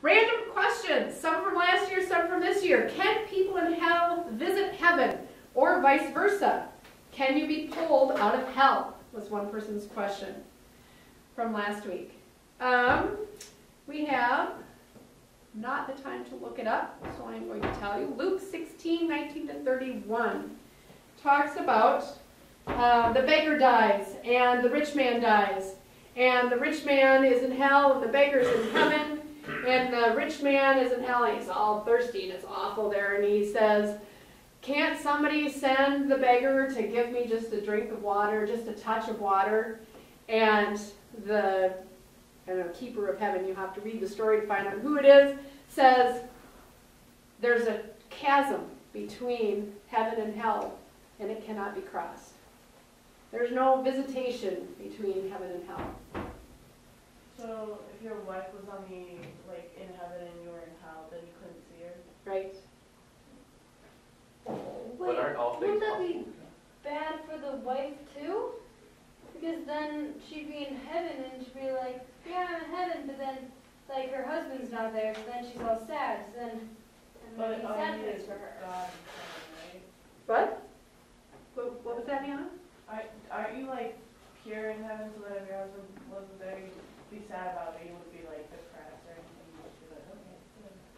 Random questions, some from last year, some from this year. Can people in hell visit heaven, or vice versa? Can you be pulled out of hell? Was one person's question from last week. We have not the time to look it up, so I'm going to tell you. Luke 16:19-31 talks about the beggar dies, and the rich man dies. And the rich man is in hell, and the beggar's in heaven. And the rich man is in hell, and he's all thirsty, and it's awful there. And he says, can't somebody send the beggar to give me just a drink of water, just a touch of water? And the keeper of heaven, you have to read the story to find out who it is, says there's a chasm between heaven and hell, and it cannot be crossed. There's no visitation between heaven and hell. So if your wife was on the, in heaven and you were in hell, then you couldn't see her? Right. But aren't all things wouldn't that be bad for the wife too? Because then she'd be in heaven and she'd be like, yeah, I'm in heaven, but then her husband's not there, so then she's all sad. So then But it'd be sad place for her. God in heaven, What? What was that, Anna? right? Aren't you pure in heaven, so that if your husband wasn't there, you'd be sad about it? You wouldn't be depressed or anything. You'd just be like, okay,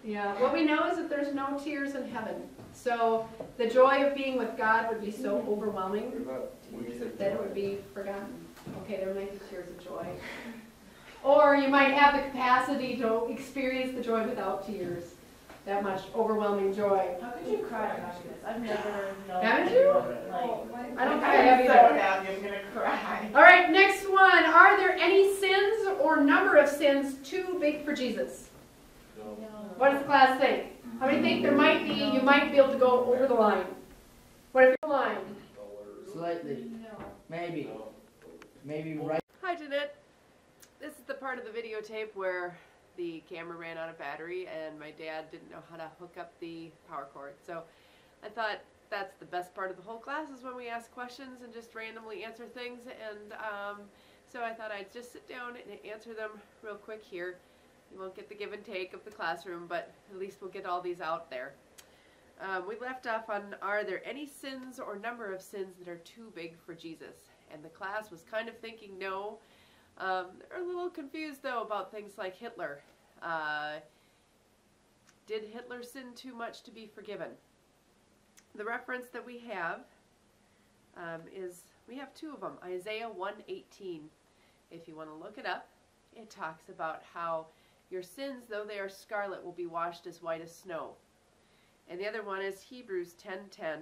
good. Yeah, what we know is that there's no tears in heaven. So the joy of being with God would be so overwhelming that it would be forgotten. Okay, there might be tears of joy. Or you might have the capacity to experience the joy without tears. That much overwhelming joy. How could you cry at happiness? I've never known. Haven't you? I don't cry I'm so either. happy I'm gonna cry. All right, next one. Are there any sins or number of sins too big for Jesus? No. What does the class think? How many think there might be, you might be able to go over the line? What if you're the line? Slightly. No. Maybe. Maybe right. Hi, Jeanette. This is the part of the videotape where the camera ran out of battery and my dad didn't know how to hook up the power cord. So I thought that's the best part of the whole class is when we ask questions and just randomly answer things. And so I thought I'd just sit down and answer them real quick here. You won't get the give and take of the classroom, but at least we'll get all these out there. We left off on, are there any sins or number of sins that are too big for Jesus? And the class was kind of thinking no. They're a little confused, though, about things like Hitler. Did Hitler sin too much to be forgiven? The reference that we have is, we have two of them, Isaiah 1:18. If you want to look it up, it talks about how your sins, though they are scarlet, will be washed as white as snow. And the other one is Hebrews 10:10,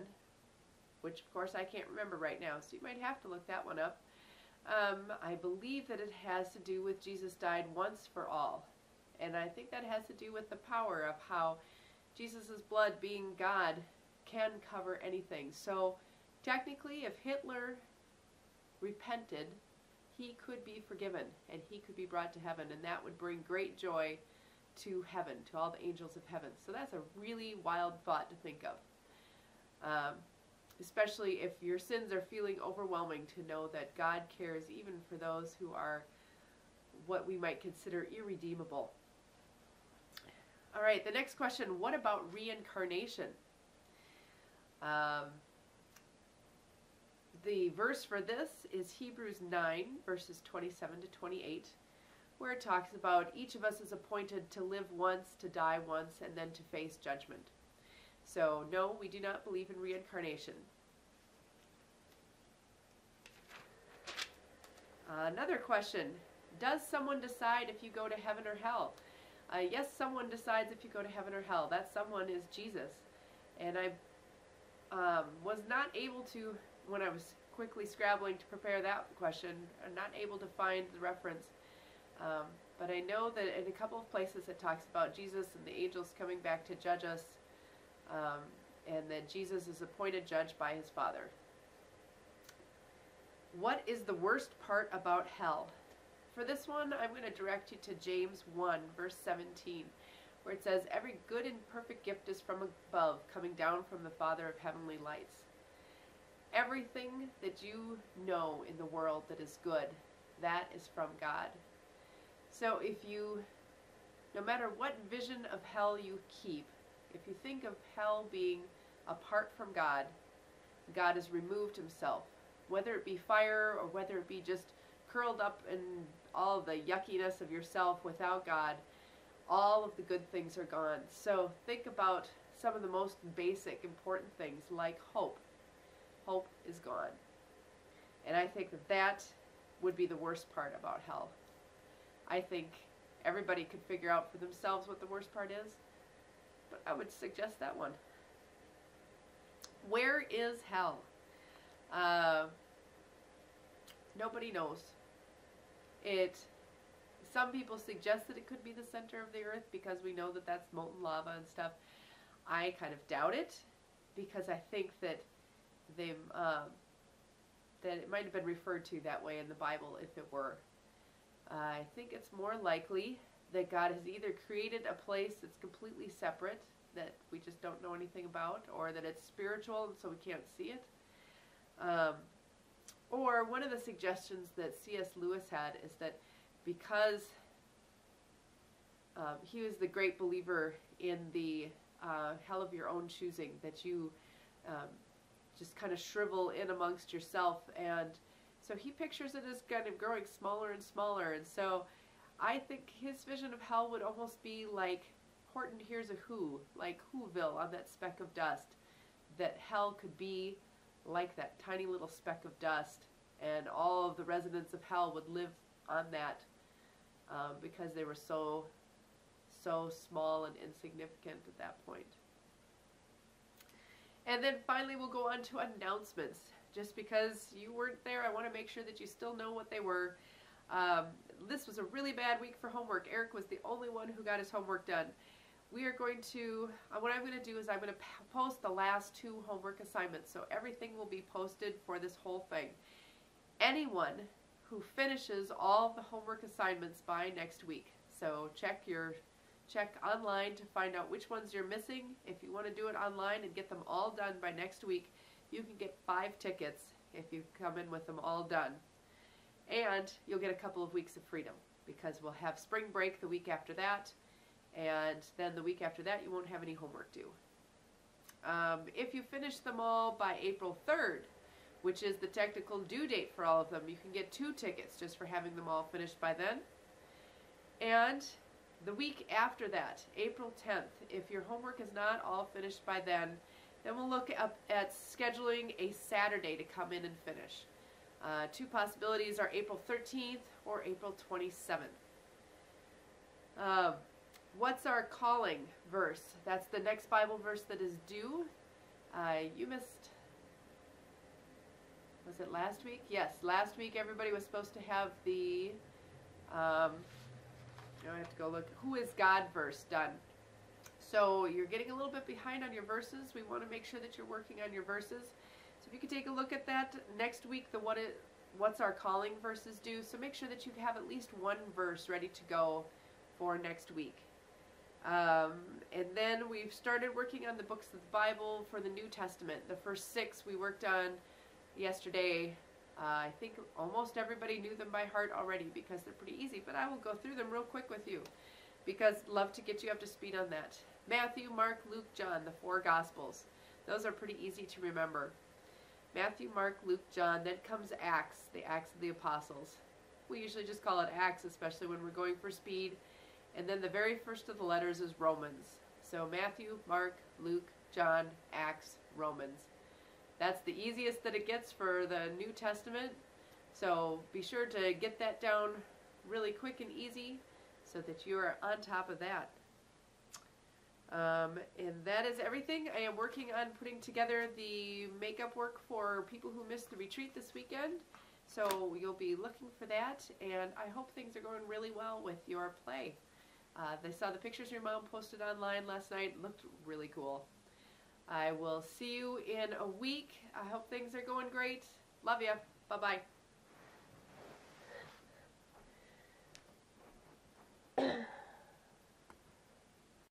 which of course I can't remember right now, so you might have to look that one up. I believe that it has to do with Jesus died once for all. And I think that has to do with the power of how Jesus' blood, being God, can cover anything. So technically, if Hitler repented, he could be forgiven and he could be brought to heaven, and that would bring great joy to heaven, to all the angels of heaven. So that's a really wild thought to think of. Especially if your sins are feeling overwhelming, to know that God cares even for those who are what we might consider irredeemable. All right, the next question, what about reincarnation? The verse for this is Hebrews 9, verses 27-28, where it talks about each of us is appointed to live once, to die once, and then to face judgment. So, no, we do not believe in reincarnation. Another question, does someone decide if you go to heaven or hell? Yes, someone decides if you go to heaven or hell. That someone is Jesus. And I was not able to, when I was quickly scrabbling to prepare that question, I'm not able to find the reference. But I know that in a couple of places it talks about Jesus and the angels coming back to judge us, and that Jesus is appointed judge by his Father. What is the worst part about hell? For this one, I'm going to direct you to James 1, verse 17, where it says, every good and perfect gift is from above, coming down from the Father of heavenly lights. Everything that you know in the world that is good, that is from God. So if you no matter what vision of hell you keep, if you think of hell being apart from God, God has removed himself. Whether it be fire or whether it be just curled up in all the yuckiness of yourself without God, all of the good things are gone. So think about some of the most basic, important things like hope. Hope is gone. And I think that that would be the worst part about hell. I think everybody could figure out for themselves what the worst part is, but I would suggest that one. Where is hell? Nobody knows. Some people suggest that it could be the center of the earth because we know that that's molten lava and stuff. I kind of doubt it because I think that that it might have been referred to that way in the Bible if it were. I think it's more likely that God has either created a place that's completely separate that we just don't know anything about, or that it's spiritual and so we can't see it. Or one of the suggestions that C.S. Lewis had is that because he was the great believer in the hell of your own choosing, that you just kind of shrivel in amongst yourself, and so he pictures it as kind of growing smaller and smaller. And so I think his vision of hell would almost be like Horton Hears a Who, like Whoville on that speck of dust, that hell could be like that tiny little speck of dust, and all of the residents of hell would live on that because they were so small and insignificant at that point. And then finally we'll go on to announcements. Just because you weren't there, I want to make sure that you still know what they were. This was a really bad week for homework. Eric was the only one who got his homework done. We are going to, what I'm going to do is I'm going to post the last 2 homework assignments. So everything will be posted for this whole thing. Anyone who finishes all the homework assignments by next week. So check online to find out which ones you're missing. If you want to do it online and get them all done by next week, you can get 5 tickets if you come in with them all done. And you'll get a couple of weeks of freedom because we'll have spring break the week after that. And then the week after that, you won't have any homework due. If you finish them all by April 3rd, which is the technical due date for all of them, you can get 2 tickets just for having them all finished by then. And the week after that, April 10th, if your homework is not all finished by then we'll look up at scheduling a Saturday to come in and finish. 2 possibilities are April 13th or April 27th. What's our calling verse? That's the next Bible verse that is due. You missed, was it last week? Yes, last week everybody was supposed to have the, now I have to go look, Who is God verse done. So you're getting a little bit behind on your verses. We want to make sure that you're working on your verses. So if you could take a look at that next week, the What's Our Calling verses due. So make sure that you have at least 1 verse ready to go for next week. And then we've started working on the books of the Bible for the New Testament. The first 6 we worked on yesterday. I think almost everybody knew them by heart already because they're pretty easy, but I will go through them real quick with you because I'd love to get you up to speed on that. Matthew, Mark, Luke, John, the 4 Gospels. Those are pretty easy to remember. Matthew, Mark, Luke, John, then comes Acts, the Acts of the Apostles. We usually just call it Acts, especially when we're going for speed. And then the very first of the letters is Romans. So Matthew, Mark, Luke, John, Acts, Romans. That's the easiest that it gets for the New Testament. So be sure to get that down really quick and easy so that you are on top of that. And that is everything. I am working on putting together the makeup work for people who missed the retreat this weekend. So you'll be looking for that, and I hope things are going really well with your play. They saw the pictures your mom posted online last night. It looked really cool. I will see you in a week. I hope things are going great. Love ya. Bye-bye.